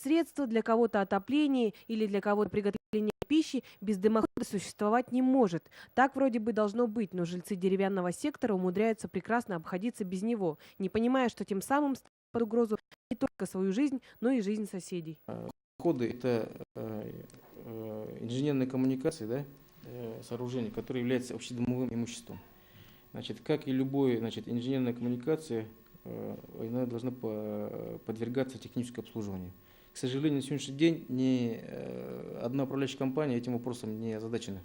средство, для кого-то отопление или для кого-то приготовление пищи без дымохода существовать не может. Так вроде бы должно быть, но жильцы деревянного сектора умудряются прекрасно обходиться без него, не понимая, что тем самым ставят под угрозу не только свою жизнь, но и жизнь соседей. Дымоходы – это инженерные коммуникации, да, сооружения, которые являются общедомовым имуществом. Значит, как и любой, значит, инженерная коммуникация, она должна подвергаться техническому обслуживанию. К сожалению, на сегодняшний день ни одна управляющая компания этим вопросом не озадачена.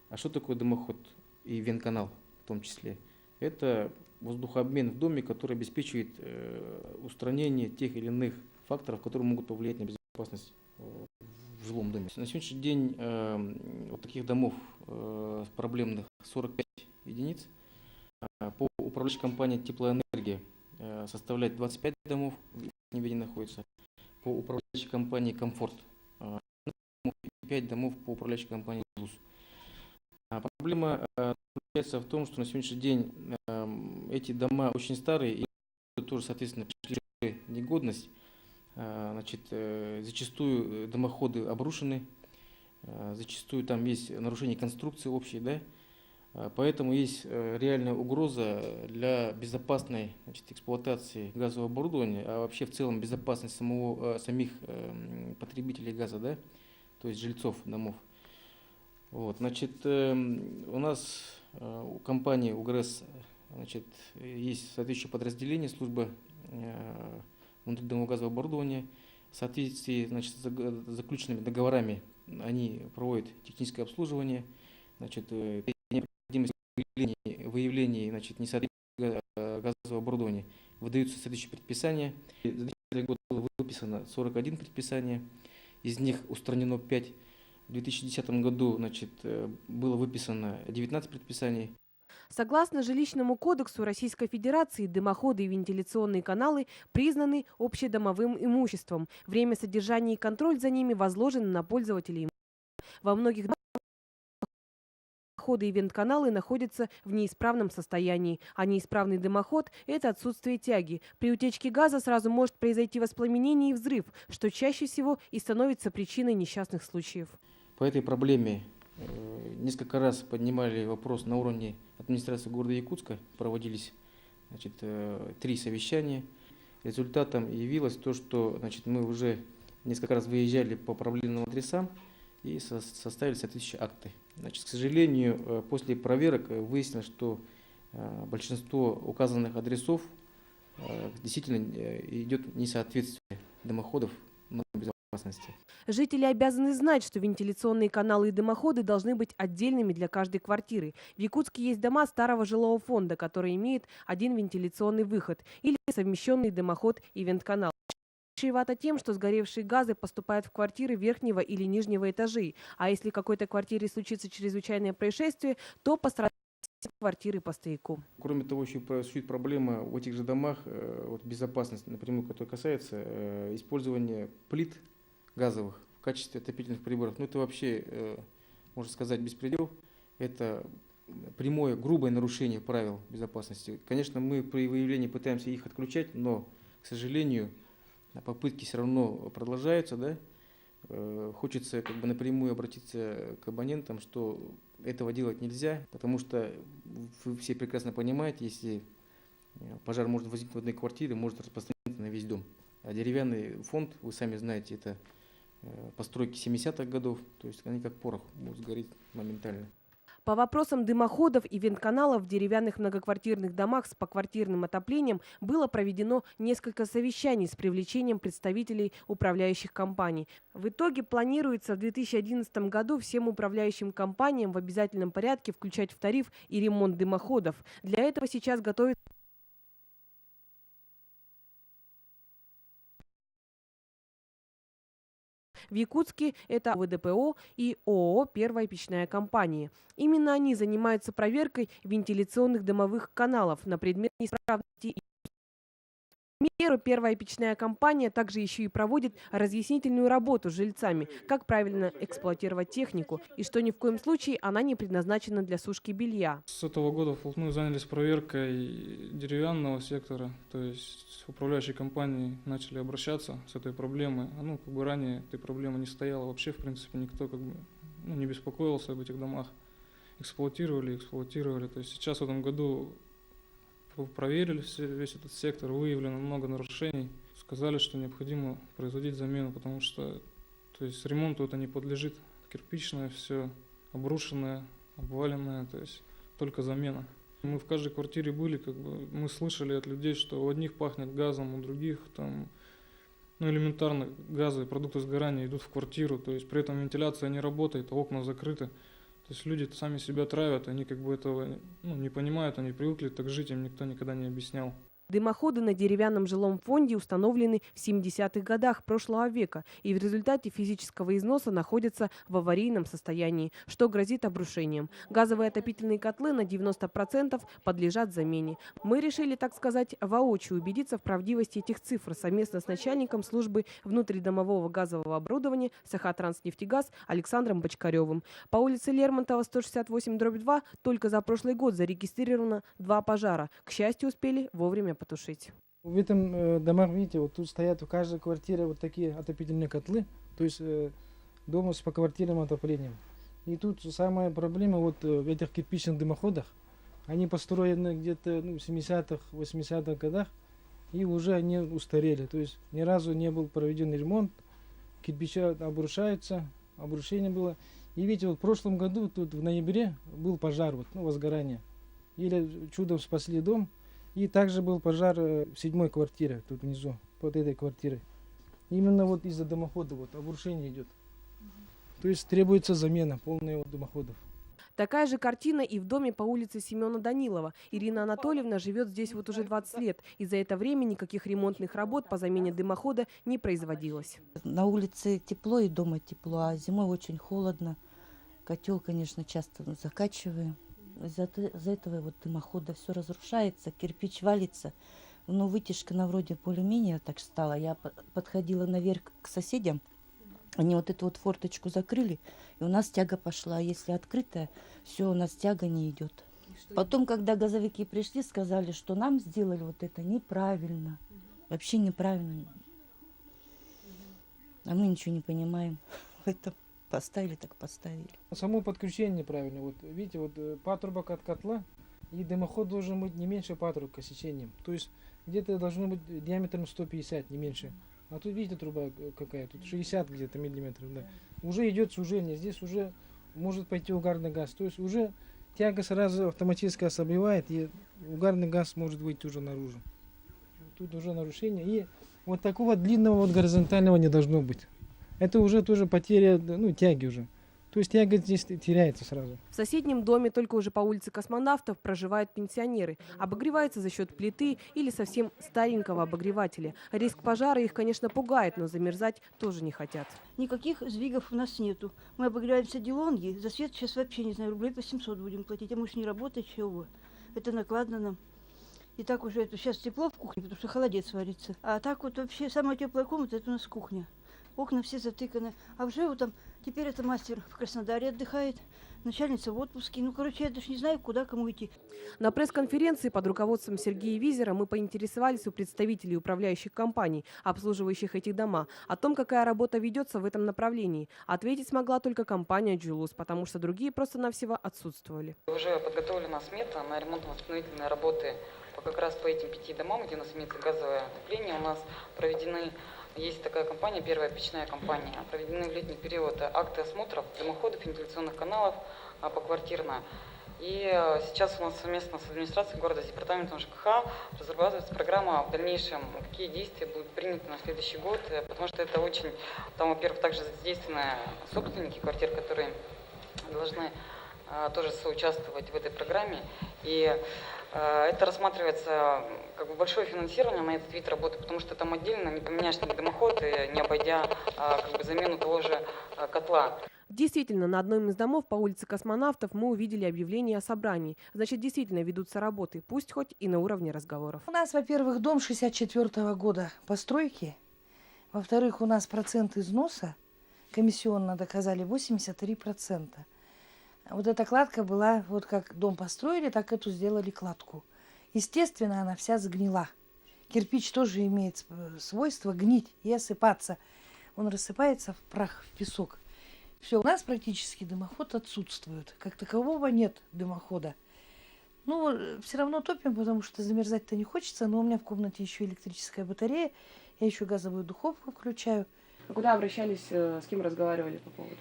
А что такое дымоход и вентканал в том числе? Это воздухообмен в доме, который обеспечивает устранение тех или иных факторов, которые могут повлиять на безопасность в жилом доме. На сегодняшний день вот таких домов проблемных 45 единиц. По управляющей компании «Теплоэнергия» составляет 25 домов, в Неведе находится. По управляющей компании «Комфорт» 5 домов по управляющей компании «ЗУС». Проблема заключается в том, что на сегодняшний день эти дома очень старые и тоже, соответственно, пришли в негодность. Значит, зачастую дымоходы обрушены, зачастую там есть нарушение конструкции общей, да? Поэтому есть реальная угроза для безопасной, значит, эксплуатации газового оборудования, а вообще в целом безопасность самих потребителей газа, да? То есть жильцов домов. Вот, значит, у нас у компании УГРЭС, значит, есть соответствующее подразделение службы внутридомового газового оборудования. В соответствии, значит, с заключенными договорами они проводят техническое обслуживание, значит, выявлении, значит, несоответствия газового оборудования выдаются соответствующие предписания. За 2000 год было выписано 41 предписания, из них устранено 5. В 2010 году, значит, было выписано 19 предписаний. Согласно Жилищному кодексу Российской Федерации, дымоходы и вентиляционные каналы признаны общедомовым имуществом. Время содержания и контроль за ними возложены на пользователей. Во многих дымоходы и вентканалы находятся в неисправном состоянии, а неисправный дымоход – это отсутствие тяги. При утечке газа сразу может произойти воспламенение и взрыв, что чаще всего и становится причиной несчастных случаев. По этой проблеме несколько раз поднимали вопрос на уровне администрации города Якутска, проводились, значит, 3 совещания. Результатом явилось то, что, значит, мы уже несколько раз выезжали по проблемным адресам и составили соответствующие акты. Значит, к сожалению, после проверок выяснилось, что большинство указанных адресов действительно идет несоответствие дымоходов нормам безопасности. Жители обязаны знать, что вентиляционные каналы и дымоходы должны быть отдельными для каждой квартиры. В Якутске есть дома старого жилого фонда, которые имеют один вентиляционный выход или совмещенный дымоход и вентканал. Чревато тем, что сгоревшие газы поступают в квартиры верхнего или нижнего этажей, а если в какой-то квартире случится чрезвычайное происшествие, то пострадают квартиры по стояку. Кроме того, еще существует проблема в этих же домах, вот безопасности, напрямую, которая касается использования плит газовых в качестве отопительных приборов. Ну, это вообще, можно сказать, беспредел. Это прямое, грубое нарушение правил безопасности. Конечно, мы при выявлении пытаемся их отключать, но, к сожалению, попытки все равно продолжаются, да? Хочется как бы напрямую обратиться к абонентам, что этого делать нельзя, потому что вы все прекрасно понимаете, если пожар может возникнуть в одной квартире, может распространиться на весь дом. А деревянный фонд, вы сами знаете, это постройки 70-х годов, то есть они как порох будут сгореть моментально. По вопросам дымоходов и вентканалов в деревянных многоквартирных домах с поквартирным отоплением было проведено несколько совещаний с привлечением представителей управляющих компаний. В итоге планируется в 2011 году всем управляющим компаниям в обязательном порядке включать в тариф и ремонт дымоходов. Для этого сейчас готовится в Якутске это ВДПО и ООО «Первая печная компания». Именно они занимаются проверкой вентиляционных дымовых каналов на предмет неисправности примеру, первая печная компания также еще и проводит разъяснительную работу с жильцами, как правильно эксплуатировать технику и что ни в коем случае она не предназначена для сушки белья. С этого года вплотную занялись проверкой деревянного сектора, то есть управляющие компании начали обращаться с этой проблемой. Ну, как бы ранее этой проблемы не стояло вообще, в принципе, никто как бы не беспокоился об этих домах. Эксплуатировали. То есть сейчас в этом году проверили весь этот сектор, выявлено много нарушений. Сказали, что необходимо производить замену, потому что то есть ремонту это не подлежит. Кирпичное все, обрушенное, обваленное, то есть только замена. Мы в каждой квартире были, как бы мы слышали от людей, что у одних пахнет газом, у других там, ну, элементарно газы, продукты сгорания идут в квартиру, то есть при этом вентиляция не работает, а окна закрыты. То есть люди сами себя травят, они как бы этого не понимают, они привыкли так жить, им никто никогда не объяснял. Дымоходы на деревянном жилом фонде установлены в 70-х годах прошлого века и в результате физического износа находятся в аварийном состоянии, что грозит обрушением. Газовые отопительные котлы на 90% подлежат замене. Мы решили, так сказать, воочию убедиться в правдивости этих цифр совместно с начальником службы внутридомового газового оборудования Сахатранснефтегаз Александром Бочкаревым. По улице Лермонтова, 168/2 только за прошлый год зарегистрировано 2 пожара. К счастью, успели вовремя потушить. В этом домах, видите, вот тут стоят в каждой квартире вот такие отопительные котлы, то есть дома с поквартирным отоплением. И тут самая проблема вот в этих кирпичных дымоходах. Они построены где-то в 70-х, 80-х годах, и уже они устарели. То есть ни разу не был проведен ремонт, кирпичи обрушаются, обрушение было. И видите, вот в прошлом году, тут в ноябре, был пожар, возгорание. Или чудом спасли дом. И также был пожар в 7-й квартире, тут внизу, под этой квартирой. Именно вот из-за дымохода обрушение идет. То есть требуется замена полная дымоходов. Такая же картина и в доме по улице Семена Данилова. Ирина Анатольевна живет здесь вот уже 20 лет. И за это время никаких ремонтных работ по замене дымохода не производилось. На улице тепло и дома тепло, а зимой очень холодно. Котел, конечно, часто закачиваем. Из-за этого вот дымохода все разрушается, кирпич валится. Но вытяжка на вроде более-менее так стала. Я подходила наверх к соседям, они вот эту вот форточку закрыли, и у нас тяга пошла. А если открытая, все, у нас тяга не идет. Потом, когда газовики пришли, сказали, что нам сделали вот это неправильно. Вообще неправильно. А мы ничего не понимаем в этом. Поставили, так поставили. Само подключение неправильно. Вот видите, вот патрубок от котла, и дымоход должен быть не меньше патрубка сечением. То есть где-то должно быть диаметром 150, не меньше. А тут видите труба какая, тут 60 где-то миллиметров. Да. Уже идет сужение, здесь уже может пойти угарный газ. То есть уже тяга сразу автоматически ослабевает, и угарный газ может выйти уже наружу. Тут уже нарушение. И вот такого длинного горизонтального не должно быть. Это уже тоже потеря тяги уже. То есть тяга здесь теряется сразу. В соседнем доме, только уже по улице Космонавтов, проживают пенсионеры. Обогреваются за счет плиты или совсем старенького обогревателя. Риск пожара их, конечно, пугает, но замерзать тоже не хотят. Никаких сдвигов у нас нету. Мы обогреваемся делонги, за свет сейчас вообще, не знаю, рублей по 700 будем платить. А мы ж не работать, чего. Это накладно нам. И так уже сейчас тепло в кухне, потому что холодец варится. А так вот вообще самая теплая комната — это у нас кухня. Окна все затыканы. А уже вот там, теперь это мастер в Краснодаре отдыхает, начальница в отпуске. Я даже не знаю, куда кому идти. На пресс-конференции под руководством Сергея Визера мы поинтересовались у представителей управляющих компаний, обслуживающих эти дома, о том, какая работа ведется в этом направлении. Ответить смогла только компания «Джулус», потому что другие просто-навсего отсутствовали. Уже подготовлена смета на ремонтно-восстановительные работы как раз по этим 5 домам, где у нас имеется газовое отопление. У нас проведены... Есть такая компания, первая печная компания. Проведены в летний период акты осмотров дымоходов, вентиляционных каналов поквартирно. И сейчас у нас совместно с администрацией города, с департаментом ЖКХ разрабатывается программа в дальнейшем, какие действия будут приняты на следующий год, потому что это очень, там, во-первых, также задействованы собственники квартир, которые должны тоже соучаствовать в этой программе. И это рассматривается как бы большое финансирование на этот вид работы, потому что там отдельно не поменяешь ни дымоход, не обойдя как бы замену того же котла. Действительно, на одном из домов по улице Космонавтов мы увидели объявление о собрании. Значит, действительно ведутся работы, пусть хоть и на уровне разговоров. У нас, во-первых, дом 64-го года постройки. Во-вторых, у нас процент износа комиссионно доказали 83%. Вот эта кладка была, вот как дом построили, так эту сделали кладку. Естественно, она вся сгнила. Кирпич тоже имеет свойство гнить и осыпаться. Он рассыпается в прах, в песок. Все, у нас практически дымоход отсутствует. Как такового нет дымохода. Ну, все равно топим, потому что замерзать-то не хочется. Но у меня в комнате еще электрическая батарея. Я еще газовую духовку включаю. А куда обращались, с кем разговаривали по поводу?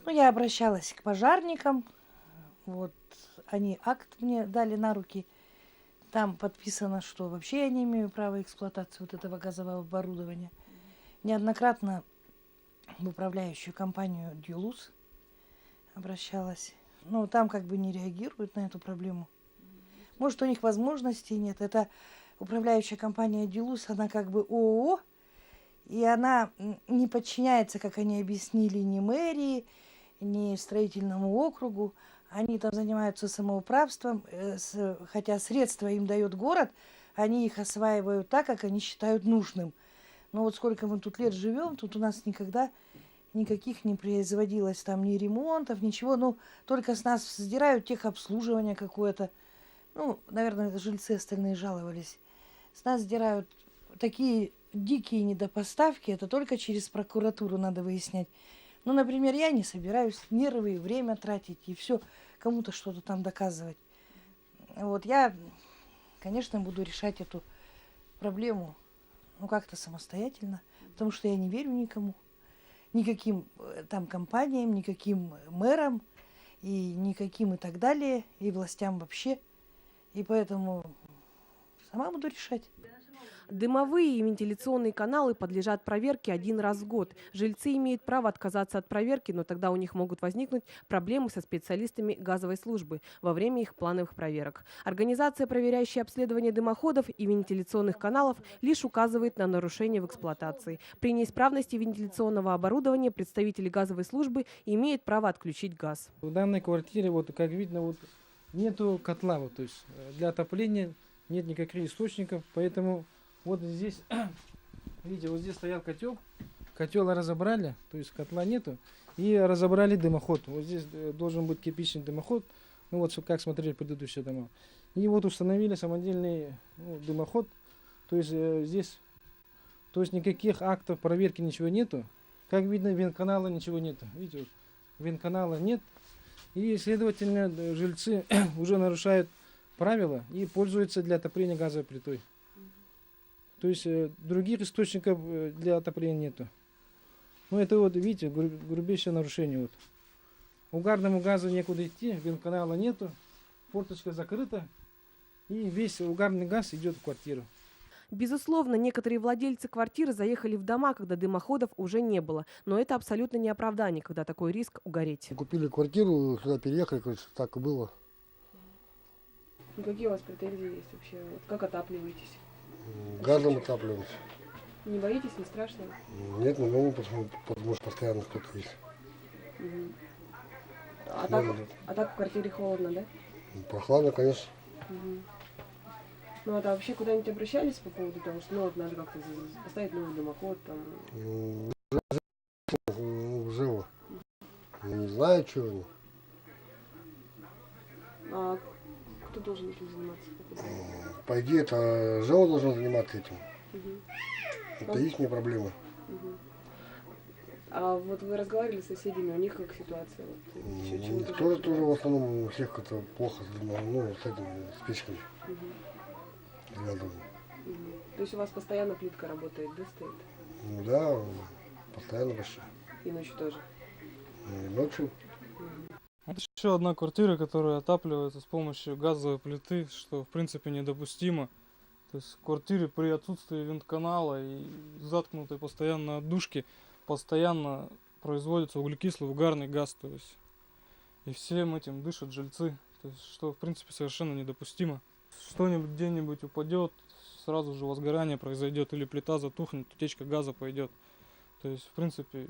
Ну, я обращалась к пожарникам. Вот, они акт мне дали на руки. Там подписано, что вообще я не имею права эксплуатации вот этого газового оборудования. Неоднократно в управляющую компанию «Дюлус» обращалась. Но там как бы не реагируют на эту проблему. Может, у них возможностей нет. Это управляющая компания «Дюлус», она как бы ООО, и она не подчиняется, как они объяснили, ни мэрии, ни строительному округу. Они там занимаются самоуправством, хотя средства им дает город, они их осваивают так, как они считают нужным. Но вот сколько мы тут лет живем, тут у нас никогда никаких не производилось там ни ремонтов, ничего. Ну, только с нас сдирают техобслуживание какое-то. Ну, наверное, это жильцы остальные жаловались. С нас сдирают такие дикие недопоставки, это только через прокуратуру надо выяснять. Ну, например, я не собираюсь нервы и время тратить, и все, кому-то что-то там доказывать. Вот я, конечно, буду решать эту проблему, ну, как-то самостоятельно, потому что я не верю никому, никаким там компаниям, никаким мэрам, и никаким и так далее, и властям вообще. И поэтому сама буду решать. Дымовые и вентиляционные каналы подлежат проверке один раз в год. Жильцы имеют право отказаться от проверки, но тогда у них могут возникнуть проблемы со специалистами газовой службы во время их плановых проверок. Организация, проверяющая обследование дымоходов и вентиляционных каналов, лишь указывает на нарушения в эксплуатации. При неисправности вентиляционного оборудования представители газовой службы имеют право отключить газ. В данной квартире, вот как видно, вот нету котла, вот, то есть для отопления нет никаких источников, поэтому вот здесь, видите, вот здесь стоял котел, котел разобрали, то есть котла нету, и разобрали дымоход. Вот здесь должен быть кирпичный дымоход, ну вот как смотрели предыдущие дома. И вот установили самодельный дымоход, то есть здесь, то есть никаких актов проверки, ничего нету. Как видно, вентканала ничего нету, видите, вот, вентканала нет, и, следовательно, жильцы уже нарушают правила и пользуются для отопления газовой плитой. То есть других источников для отопления нету. Ну это вот, видите, грубейшее нарушение. Вот. Угарному газу некуда идти, вентканала нету, форточка закрыта, и весь угарный газ идет в квартиру. Безусловно, некоторые владельцы квартир заехали в дома, когда дымоходов уже не было. Но это абсолютно не оправдание, когда такой риск угореть. Купили квартиру, сюда переехали, короче, так и было. Ну, какие у вас претензии есть вообще? Как отапливаетесь? Газом отапливаемся. Не боитесь, не страшно? Нет, не могу, потому что постоянно кто-то есть. Угу. Нет. А так в квартире холодно, да? Прохладно, конечно. Угу. Ну, а то вообще куда-нибудь обращались по поводу того, что вот надо как-то поставить новый дымоход там? Уже не знаю, чего они. А кто должен этим заниматься? По идее, это ЖЭО должен заниматься этим. Угу. Это их проблема. Угу. А вот вы разговаривали с соседями, у них как ситуация? Вот, Тоже в основном у всех как-то плохо с этими, с печками. Угу. Угу. То есть у вас постоянно плитка работает, да, стоит? Ну да, постоянно почти. И ночью тоже? И ночью. Вот еще одна квартира, которая отапливается с помощью газовой плиты, что в принципе недопустимо. То есть в квартире при отсутствии вентканала и заткнутой постоянно отдушки постоянно производится углекислый угарный газ. То есть, и всем этим дышат жильцы. То есть, что в принципе совершенно недопустимо. Что-нибудь где-нибудь упадет, сразу же возгорание произойдет, или плита затухнет, утечка газа пойдет. То есть, в принципе,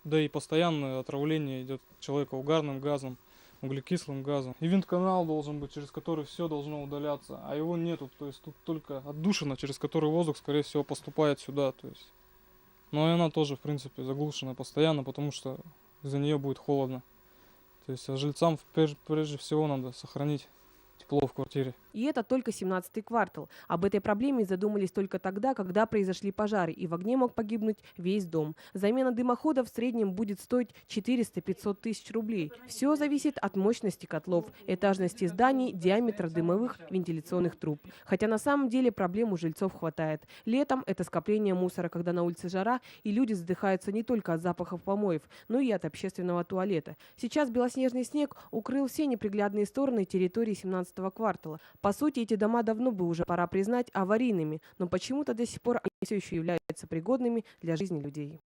Да и постоянное отравление идет человека угарным газом, углекислым газом. И винт-канал должен быть, через который все должно удаляться, а его нету. То есть тут только отдушина, через которую воздух, скорее всего, поступает сюда. То есть. Но и она тоже, в принципе, заглушена постоянно, потому что из-за нее будет холодно. То есть а жильцам прежде всего надо сохранить тепло в квартире. И это только 17-й квартал. Об этой проблеме задумались только тогда, когда произошли пожары, и в огне мог погибнуть весь дом. Замена дымоходов в среднем будет стоить 400-500 тысяч рублей. Все зависит от мощности котлов, этажности зданий, диаметра дымовых вентиляционных труб. Хотя на самом деле проблем у жильцов хватает. Летом это скопление мусора, когда на улице жара, и люди задыхаются не только от запахов помоев, но и от общественного туалета. Сейчас белоснежный снег укрыл все неприглядные стороны территории 17-го квартала. По сути, эти дома давно бы уже пора признать аварийными, но почему-то до сих пор они все еще являются пригодными для жизни людей.